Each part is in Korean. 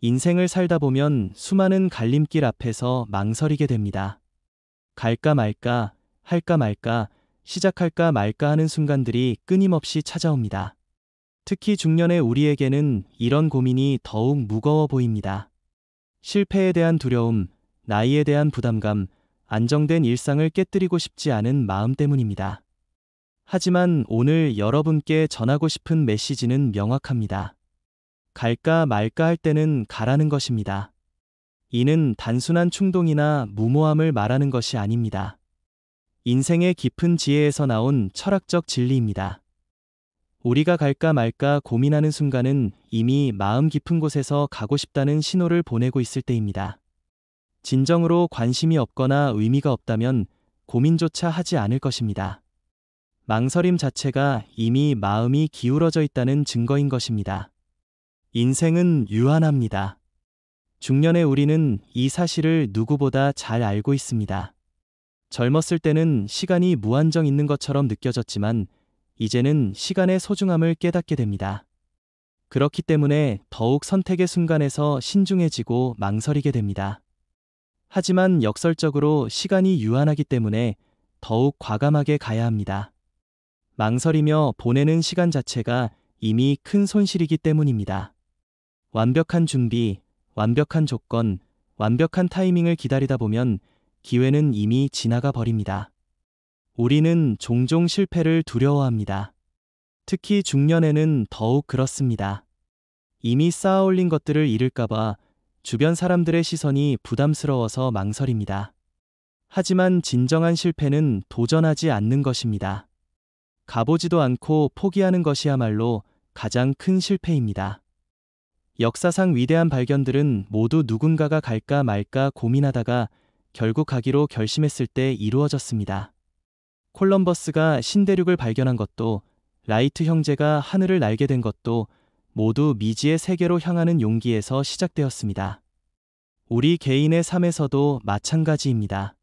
인생을 살다 보면 수많은 갈림길 앞에서 망설이게 됩니다. 갈까 말까, 할까 말까, 시작할까 말까 하는 순간들이 끊임없이 찾아옵니다. 특히 중년의 우리에게는 이런 고민이 더욱 무거워 보입니다. 실패에 대한 두려움, 나이에 대한 부담감, 안정된 일상을 깨뜨리고 싶지 않은 마음 때문입니다. 하지만 오늘 여러분께 전하고 싶은 메시지는 명확합니다. 갈까 말까 할 때는 가라는 것입니다. 이는 단순한 충동이나 무모함을 말하는 것이 아닙니다. 인생의 깊은 지혜에서 나온 철학적 진리입니다. 우리가 갈까 말까 고민하는 순간은 이미 마음 깊은 곳에서 가고 싶다는 신호를 보내고 있을 때입니다. 진정으로 관심이 없거나 의미가 없다면 고민조차 하지 않을 것입니다. 망설임 자체가 이미 마음이 기울어져 있다는 증거인 것입니다. 인생은 유한합니다. 중년의 우리는 이 사실을 누구보다 잘 알고 있습니다. 젊었을 때는 시간이 무한정 있는 것처럼 느껴졌지만 이제는 시간의 소중함을 깨닫게 됩니다. 그렇기 때문에 더욱 선택의 순간에서 신중해지고 망설이게 됩니다. 하지만 역설적으로 시간이 유한하기 때문에 더욱 과감하게 가야 합니다. 망설이며 보내는 시간 자체가 이미 큰 손실이기 때문입니다. 완벽한 준비, 완벽한 조건, 완벽한 타이밍을 기다리다 보면 기회는 이미 지나가 버립니다. 우리는 종종 실패를 두려워합니다. 특히 중년에는 더욱 그렇습니다. 이미 쌓아 올린 것들을 잃을까봐 주변 사람들의 시선이 부담스러워서 망설입니다. 하지만 진정한 실패는 도전하지 않는 것입니다. 가보지도 않고 포기하는 것이야말로 가장 큰 실패입니다. 역사상 위대한 발견들은 모두 누군가가 갈까 말까 고민하다가 결국 가기로 결심했을 때 이루어졌습니다. 콜럼버스가 신대륙을 발견한 것도, 라이트 형제가 하늘을 날게 된 것도 모두 미지의 세계로 향하는 용기에서 시작되었습니다. 우리 개인의 삶에서도 마찬가지입니다.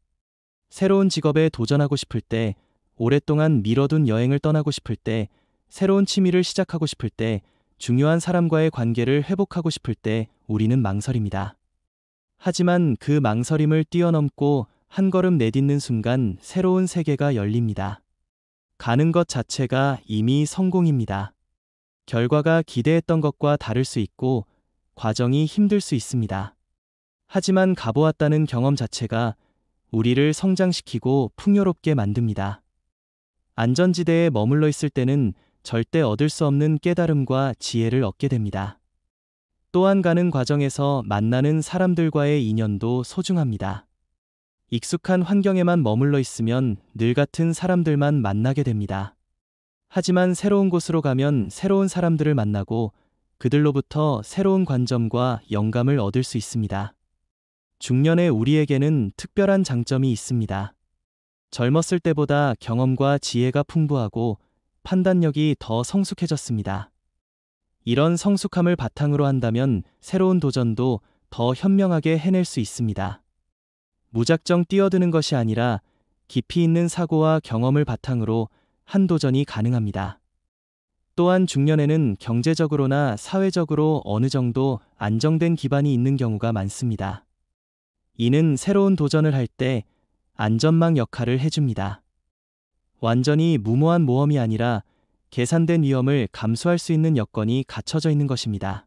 새로운 직업에 도전하고 싶을 때, 오랫동안 미뤄둔 여행을 떠나고 싶을 때, 새로운 취미를 시작하고 싶을 때, 중요한 사람과의 관계를 회복하고 싶을 때 우리는 망설입니다. 하지만 그 망설임을 뛰어넘고 한 걸음 내딛는 순간 새로운 세계가 열립니다. 가는 것 자체가 이미 성공입니다. 결과가 기대했던 것과 다를 수 있고 과정이 힘들 수 있습니다. 하지만 가보았다는 경험 자체가 우리를 성장시키고 풍요롭게 만듭니다. 안전지대에 머물러 있을 때는 절대 얻을 수 없는 깨달음과 지혜를 얻게 됩니다. 또한 가는 과정에서 만나는 사람들과의 인연도 소중합니다. 익숙한 환경에만 머물러 있으면 늘 같은 사람들만 만나게 됩니다. 하지만 새로운 곳으로 가면 새로운 사람들을 만나고 그들로부터 새로운 관점과 영감을 얻을 수 있습니다. 중년의 우리에게는 특별한 장점이 있습니다. 젊었을 때보다 경험과 지혜가 풍부하고 판단력이 더 성숙해졌습니다. 이런 성숙함을 바탕으로 한다면 새로운 도전도 더 현명하게 해낼 수 있습니다. 무작정 뛰어드는 것이 아니라 깊이 있는 사고와 경험을 바탕으로 한 도전이 가능합니다. 또한 중년에는 경제적으로나 사회적으로 어느 정도 안정된 기반이 있는 경우가 많습니다. 이는 새로운 도전을 할 때 안전망 역할을 해줍니다. 완전히 무모한 모험이 아니라 계산된 위험을 감수할 수 있는 여건이 갖춰져 있는 것입니다.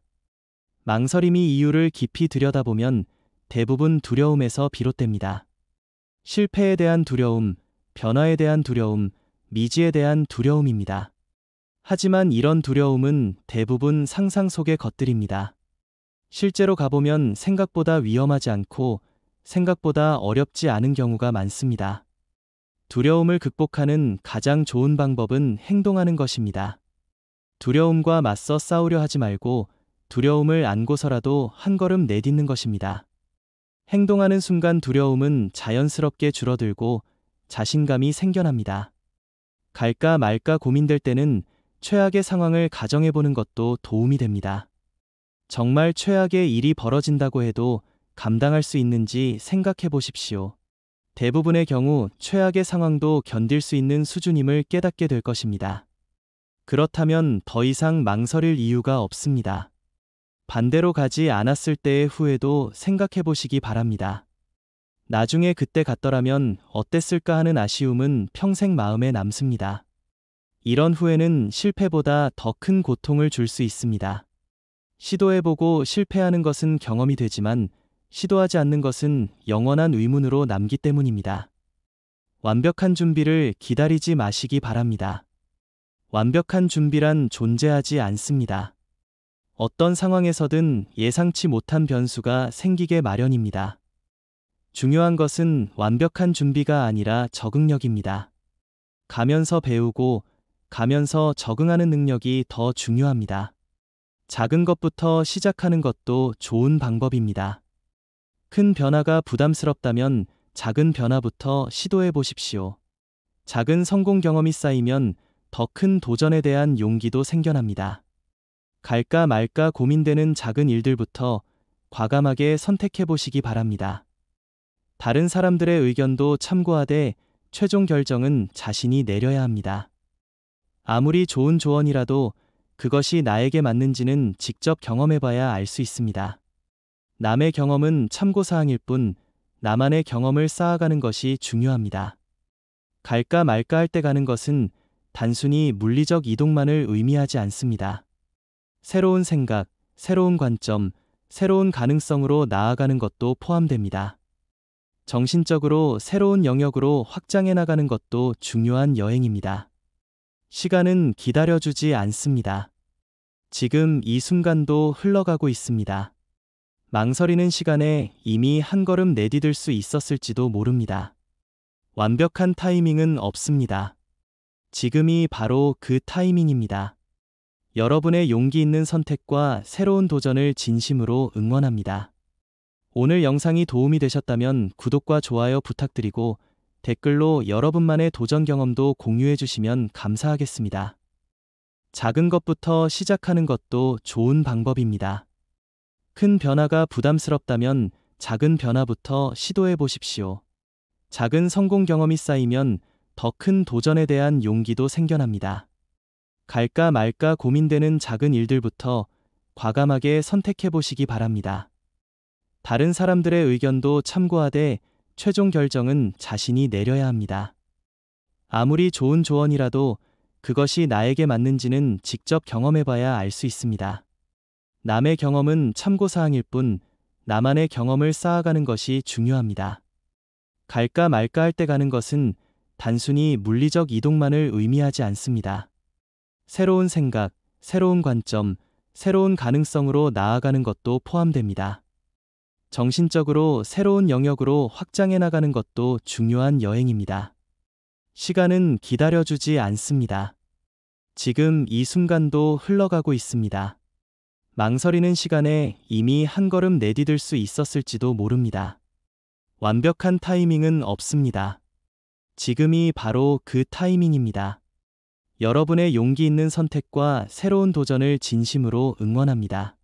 망설임이 이유를 깊이 들여다보면 대부분 두려움에서 비롯됩니다. 실패에 대한 두려움, 변화에 대한 두려움, 미지에 대한 두려움입니다. 하지만 이런 두려움은 대부분 상상 속의 것들입니다. 실제로 가보면 생각보다 위험하지 않고 생각보다 어렵지 않은 경우가 많습니다. 두려움을 극복하는 가장 좋은 방법은 행동하는 것입니다. 두려움과 맞서 싸우려 하지 말고 두려움을 안고서라도 한 걸음 내딛는 것입니다. 행동하는 순간 두려움은 자연스럽게 줄어들고 자신감이 생겨납니다. 갈까 말까 고민될 때는 최악의 상황을 가정해보는 것도 도움이 됩니다. 정말 최악의 일이 벌어진다고 해도 감당할 수 있는지 생각해 보십시오. 대부분의 경우 최악의 상황도 견딜 수 있는 수준임을 깨닫게 될 것입니다. 그렇다면 더 이상 망설일 이유가 없습니다. 반대로 가지 않았을 때의 후회도 생각해 보시기 바랍니다. 나중에 그때 갔더라면 어땠을까 하는 아쉬움은 평생 마음에 남습니다. 이런 후회는 실패보다 더 큰 고통을 줄 수 있습니다. 시도해보고 실패하는 것은 경험이 되지만 시도하지 않는 것은 영원한 의문으로 남기 때문입니다. 완벽한 준비를 기다리지 마시기 바랍니다. 완벽한 준비란 존재하지 않습니다. 어떤 상황에서든 예상치 못한 변수가 생기게 마련입니다. 중요한 것은 완벽한 준비가 아니라 적응력입니다. 가면서 배우고 가면서 적응하는 능력이 더 중요합니다. 작은 것부터 시작하는 것도 좋은 방법입니다. 큰 변화가 부담스럽다면 작은 변화부터 시도해 보십시오. 작은 성공 경험이 쌓이면 더 큰 도전에 대한 용기도 생겨납니다. 갈까 말까 고민되는 작은 일들부터 과감하게 선택해 보시기 바랍니다. 다른 사람들의 의견도 참고하되 최종 결정은 자신이 내려야 합니다. 아무리 좋은 조언이라도 그것이 나에게 맞는지는 직접 경험해봐야 알 수 있습니다. 남의 경험은 참고사항일 뿐 나만의 경험을 쌓아가는 것이 중요합니다. 갈까 말까 할 때 가는 것은 단순히 물리적 이동만을 의미하지 않습니다. 새로운 생각, 새로운 관점, 새로운 가능성으로 나아가는 것도 포함됩니다. 정신적으로 새로운 영역으로 확장해 나가는 것도 중요한 여행입니다. 시간은 기다려주지 않습니다. 지금 이 순간도 흘러가고 있습니다. 망설이는 시간에 이미 한 걸음 내디딜 수 있었을지도 모릅니다. 완벽한 타이밍은 없습니다. 지금이 바로 그 타이밍입니다. 여러분의 용기 있는 선택과 새로운 도전을 진심으로 응원합니다. 오늘 영상이 도움이 되셨다면 구독과 좋아요 부탁드리고 댓글로 여러분만의 도전 경험도 공유해 주시면 감사하겠습니다. 작은 것부터 시작하는 것도 좋은 방법입니다. 큰 변화가 부담스럽다면 작은 변화부터 시도해 보십시오. 작은 성공 경험이 쌓이면 더 큰 도전에 대한 용기도 생겨납니다. 갈까 말까 고민되는 작은 일들부터 과감하게 선택해 보시기 바랍니다. 다른 사람들의 의견도 참고하되 최종 결정은 자신이 내려야 합니다. 아무리 좋은 조언이라도 그것이 나에게 맞는지는 직접 경험해봐야 알 수 있습니다. 남의 경험은 참고사항일 뿐 나만의 경험을 쌓아가는 것이 중요합니다. 갈까 말까 할 때 가는 것은 단순히 물리적 이동만을 의미하지 않습니다. 새로운 생각, 새로운 관점, 새로운 가능성으로 나아가는 것도 포함됩니다. 정신적으로 새로운 영역으로 확장해 나가는 것도 중요한 여행입니다. 시간은 기다려주지 않습니다. 지금 이 순간도 흘러가고 있습니다. 망설이는 시간에 이미 한 걸음 내디딜 수 있었을지도 모릅니다. 완벽한 타이밍은 없습니다. 지금이 바로 그 타이밍입니다. 여러분의 용기 있는 선택과 새로운 도전을 진심으로 응원합니다.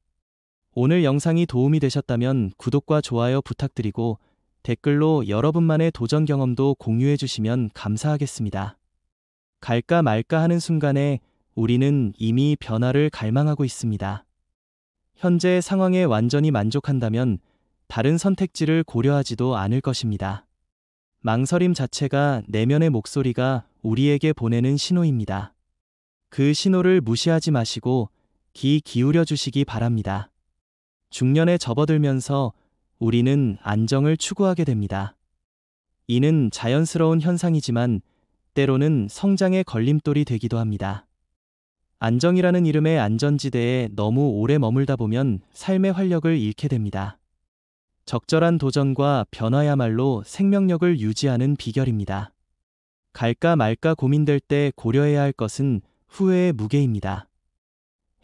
오늘 영상이 도움이 되셨다면 구독과 좋아요 부탁드리고 댓글로 여러분만의 도전 경험도 공유해 주시면 감사하겠습니다. 갈까 말까 하는 순간에 우리는 이미 변화를 갈망하고 있습니다. 현재 상황에 완전히 만족한다면 다른 선택지를 고려하지도 않을 것입니다. 망설임 자체가 내면의 목소리가 우리에게 보내는 신호입니다. 그 신호를 무시하지 마시고 귀 기울여 주시기 바랍니다. 중년에 접어들면서 우리는 안정을 추구하게 됩니다. 이는 자연스러운 현상이지만 때로는 성장의 걸림돌이 되기도 합니다. 안정이라는 이름의 안전지대에 너무 오래 머물다 보면 삶의 활력을 잃게 됩니다. 적절한 도전과 변화야말로 생명력을 유지하는 비결입니다. 갈까 말까 고민될 때 고려해야 할 것은 후회의 무게입니다.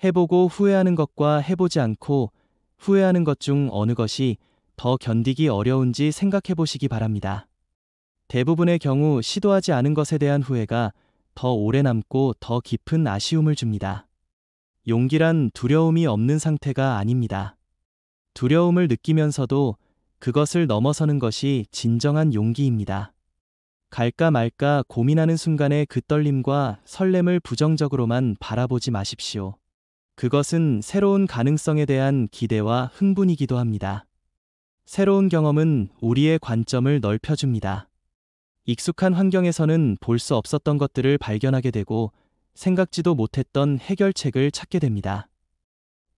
해보고 후회하는 것과 해보지 않고 후회하는 것 중 어느 것이 더 견디기 어려운지 생각해 보시기 바랍니다. 대부분의 경우 시도하지 않은 것에 대한 후회가 더 오래 남고 더 깊은 아쉬움을 줍니다. 용기란 두려움이 없는 상태가 아닙니다. 두려움을 느끼면서도 그것을 넘어서는 것이 진정한 용기입니다. 갈까 말까 고민하는 순간의 그 떨림과 설렘을 부정적으로만 바라보지 마십시오. 그것은 새로운 가능성에 대한 기대와 흥분이기도 합니다. 새로운 경험은 우리의 관점을 넓혀줍니다. 익숙한 환경에서는 볼 수 없었던 것들을 발견하게 되고 생각지도 못했던 해결책을 찾게 됩니다.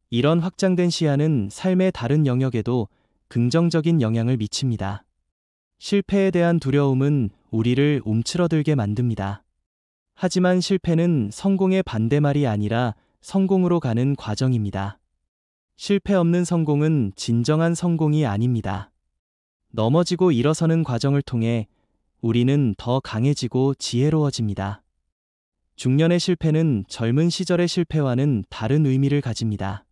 이런 확장된 시야는 삶의 다른 영역에도 긍정적인 영향을 미칩니다. 실패에 대한 두려움은 우리를 움츠러들게 만듭니다. 하지만 실패는 성공의 반대말이 아니라 성공으로 가는 과정입니다. 실패 없는 성공은 진정한 성공이 아닙니다. 넘어지고 일어서는 과정을 통해 우리는 더 강해지고 지혜로워집니다. 중년의 실패는 젊은 시절의 실패와는 다른 의미를 가집니다.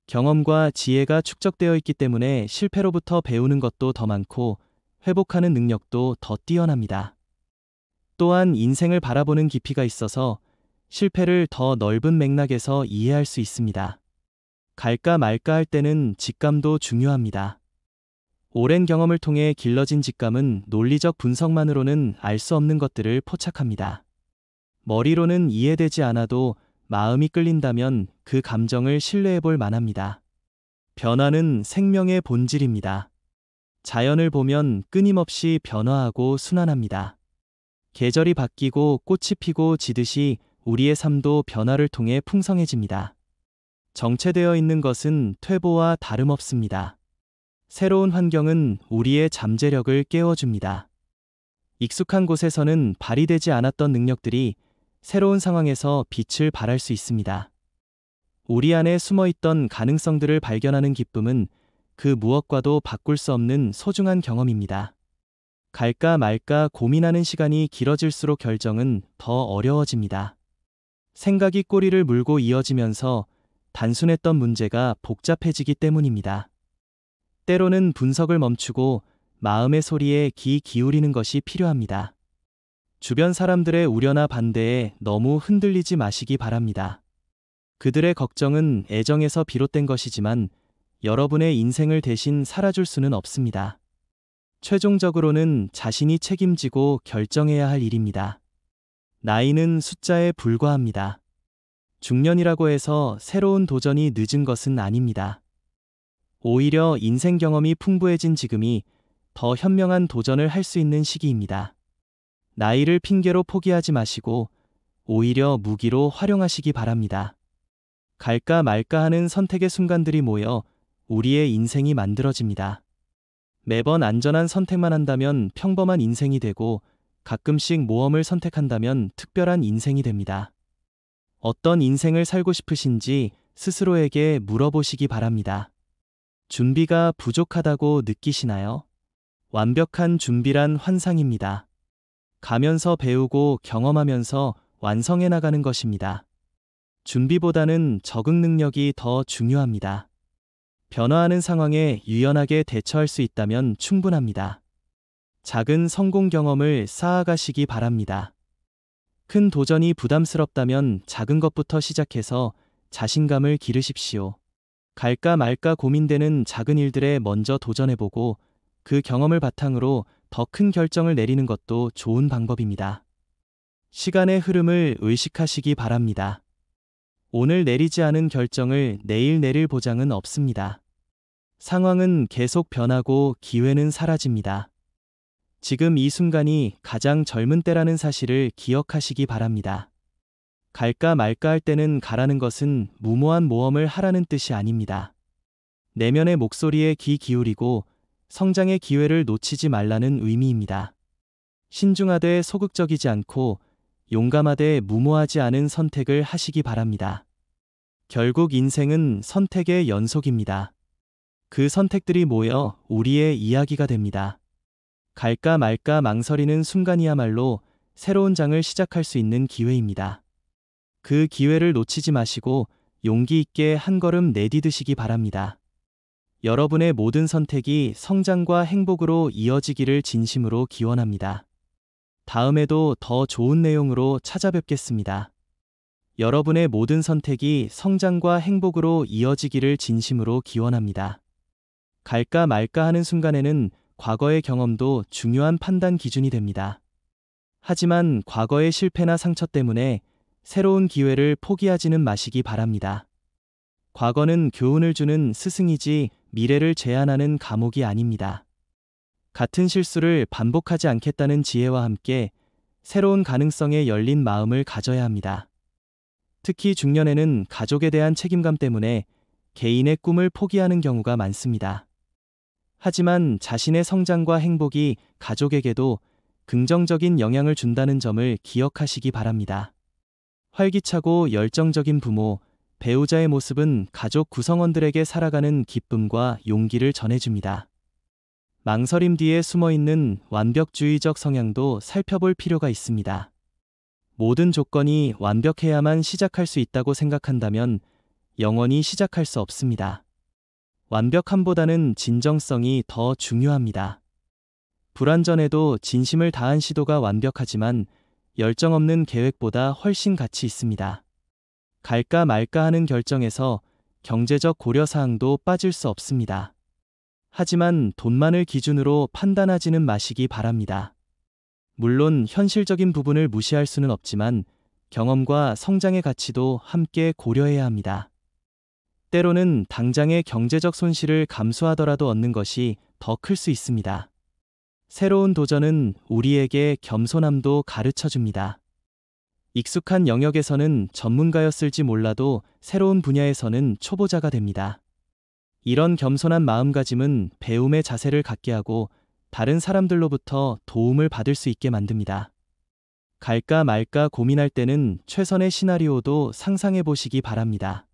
경험과 지혜가 축적되어 있기 때문에 실패로부터 배우는 것도 더 많고 회복하는 능력도 더 뛰어납니다. 또한 인생을 바라보는 깊이가 있어서 실패를 더 넓은 맥락에서 이해할 수 있습니다. 갈까 말까 할 때는 직감도 중요합니다. 오랜 경험을 통해 길러진 직감은 논리적 분석만으로는 알 수 없는 것들을 포착합니다. 머리로는 이해되지 않아도 마음이 끌린다면 그 감정을 신뢰해 볼 만합니다. 변화는 생명의 본질입니다. 자연을 보면 끊임없이 변화하고 순환합니다. 계절이 바뀌고 꽃이 피고 지듯이 우리의 삶도 변화를 통해 풍성해집니다. 정체되어 있는 것은 퇴보와 다름없습니다. 새로운 환경은 우리의 잠재력을 깨워줍니다. 익숙한 곳에서는 발휘되지 않았던 능력들이 새로운 상황에서 빛을 발할 수 있습니다. 우리 안에 숨어있던 가능성들을 발견하는 기쁨은 그 무엇과도 바꿀 수 없는 소중한 경험입니다. 갈까 말까 고민하는 시간이 길어질수록 결정은 더 어려워집니다. 생각이 꼬리를 물고 이어지면서 단순했던 문제가 복잡해지기 때문입니다. 때로는 분석을 멈추고 마음의 소리에 귀 기울이는 것이 필요합니다. 주변 사람들의 우려나 반대에 너무 흔들리지 마시기 바랍니다. 그들의 걱정은 애정에서 비롯된 것이지만 여러분의 인생을 대신 살아줄 수는 없습니다. 최종적으로는 자신이 책임지고 결정해야 할 일입니다. 나이는 숫자에 불과합니다. 중년이라고 해서 새로운 도전이 늦은 것은 아닙니다. 오히려 인생 경험이 풍부해진 지금이 더 현명한 도전을 할 수 있는 시기입니다. 나이를 핑계로 포기하지 마시고 오히려 무기로 활용하시기 바랍니다. 갈까 말까 하는 선택의 순간들이 모여 우리의 인생이 만들어집니다. 매번 안전한 선택만 한다면 평범한 인생이 되고 가끔씩 모험을 선택한다면 특별한 인생이 됩니다. 어떤 인생을 살고 싶으신지 스스로에게 물어보시기 바랍니다. 준비가 부족하다고 느끼시나요? 완벽한 준비란 환상입니다. 가면서 배우고 경험하면서 완성해 나가는 것입니다. 준비보다는 적응 능력이 더 중요합니다. 변화하는 상황에 유연하게 대처할 수 있다면 충분합니다. 작은 성공 경험을 쌓아가시기 바랍니다. 큰 도전이 부담스럽다면 작은 것부터 시작해서 자신감을 기르십시오. 갈까 말까 고민되는 작은 일들에 먼저 도전해보고 그 경험을 바탕으로 더 큰 결정을 내리는 것도 좋은 방법입니다. 시간의 흐름을 의식하시기 바랍니다. 오늘 내리지 않은 결정을 내일 내릴 보장은 없습니다. 상황은 계속 변하고 기회는 사라집니다. 지금 이 순간이 가장 젊은 때라는 사실을 기억하시기 바랍니다. 갈까 말까 할 때는 가라는 것은 무모한 모험을 하라는 뜻이 아닙니다. 내면의 목소리에 귀 기울이고 성장의 기회를 놓치지 말라는 의미입니다. 신중하되 소극적이지 않고 용감하되 무모하지 않은 선택을 하시기 바랍니다. 결국 인생은 선택의 연속입니다. 그 선택들이 모여 우리의 이야기가 됩니다. 갈까 말까 망설이는 순간이야말로 새로운 장을 시작할 수 있는 기회입니다. 그 기회를 놓치지 마시고 용기 있게 한 걸음 내디드시기 바랍니다. 여러분의 모든 선택이 성장과 행복으로 이어지기를 진심으로 기원합니다. 다음에도 더 좋은 내용으로 찾아뵙겠습니다. 여러분의 모든 선택이 성장과 행복으로 이어지기를 진심으로 기원합니다. 갈까 말까 하는 순간에는 과거의 경험도 중요한 판단 기준이 됩니다. 하지만 과거의 실패나 상처 때문에 새로운 기회를 포기하지는 마시기 바랍니다. 과거는 교훈을 주는 스승이지 미래를 제한하는 감옥이 아닙니다. 같은 실수를 반복하지 않겠다는 지혜와 함께 새로운 가능성에 열린 마음을 가져야 합니다. 특히 중년에는 가족에 대한 책임감 때문에 개인의 꿈을 포기하는 경우가 많습니다. 하지만 자신의 성장과 행복이 가족에게도 긍정적인 영향을 준다는 점을 기억하시기 바랍니다. 활기차고 열정적인 부모, 배우자의 모습은 가족 구성원들에게 살아가는 기쁨과 용기를 전해줍니다. 망설임 뒤에 숨어있는 완벽주의적 성향도 살펴볼 필요가 있습니다. 모든 조건이 완벽해야만 시작할 수 있다고 생각한다면 영원히 시작할 수 없습니다. 완벽함보다는 진정성이 더 중요합니다. 불완전해도 진심을 다한 시도가 완벽하지만 열정 없는 계획보다 훨씬 가치 있습니다. 갈까 말까 하는 결정에서 경제적 고려사항도 빠질 수 없습니다. 하지만 돈만을 기준으로 판단하지는 마시기 바랍니다. 물론 현실적인 부분을 무시할 수는 없지만 경험과 성장의 가치도 함께 고려해야 합니다. 때로는 당장의 경제적 손실을 감수하더라도 얻는 것이 더 클 수 있습니다. 새로운 도전은 우리에게 겸손함도 가르쳐 줍니다. 익숙한 영역에서는 전문가였을지 몰라도 새로운 분야에서는 초보자가 됩니다. 이런 겸손한 마음가짐은 배움의 자세를 갖게 하고 다른 사람들로부터 도움을 받을 수 있게 만듭니다. 갈까 말까 고민할 때는 최선의 시나리오도 상상해 보시기 바랍니다.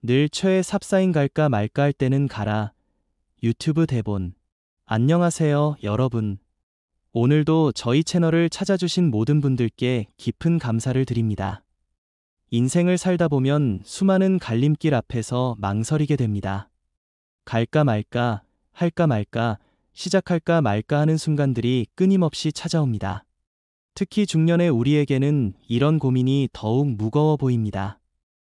늘 최애 삽사인 갈까 말까 할 때는 가라. 유튜브 대본. 안녕하세요, 여러분. 오늘도 저희 채널을 찾아주신 모든 분들께 깊은 감사를 드립니다. 인생을 살다 보면 수많은 갈림길 앞에서 망설이게 됩니다. 갈까 말까, 할까 말까, 시작할까 말까 하는 순간들이 끊임없이 찾아옵니다. 특히 중년의 우리에게는 이런 고민이 더욱 무거워 보입니다.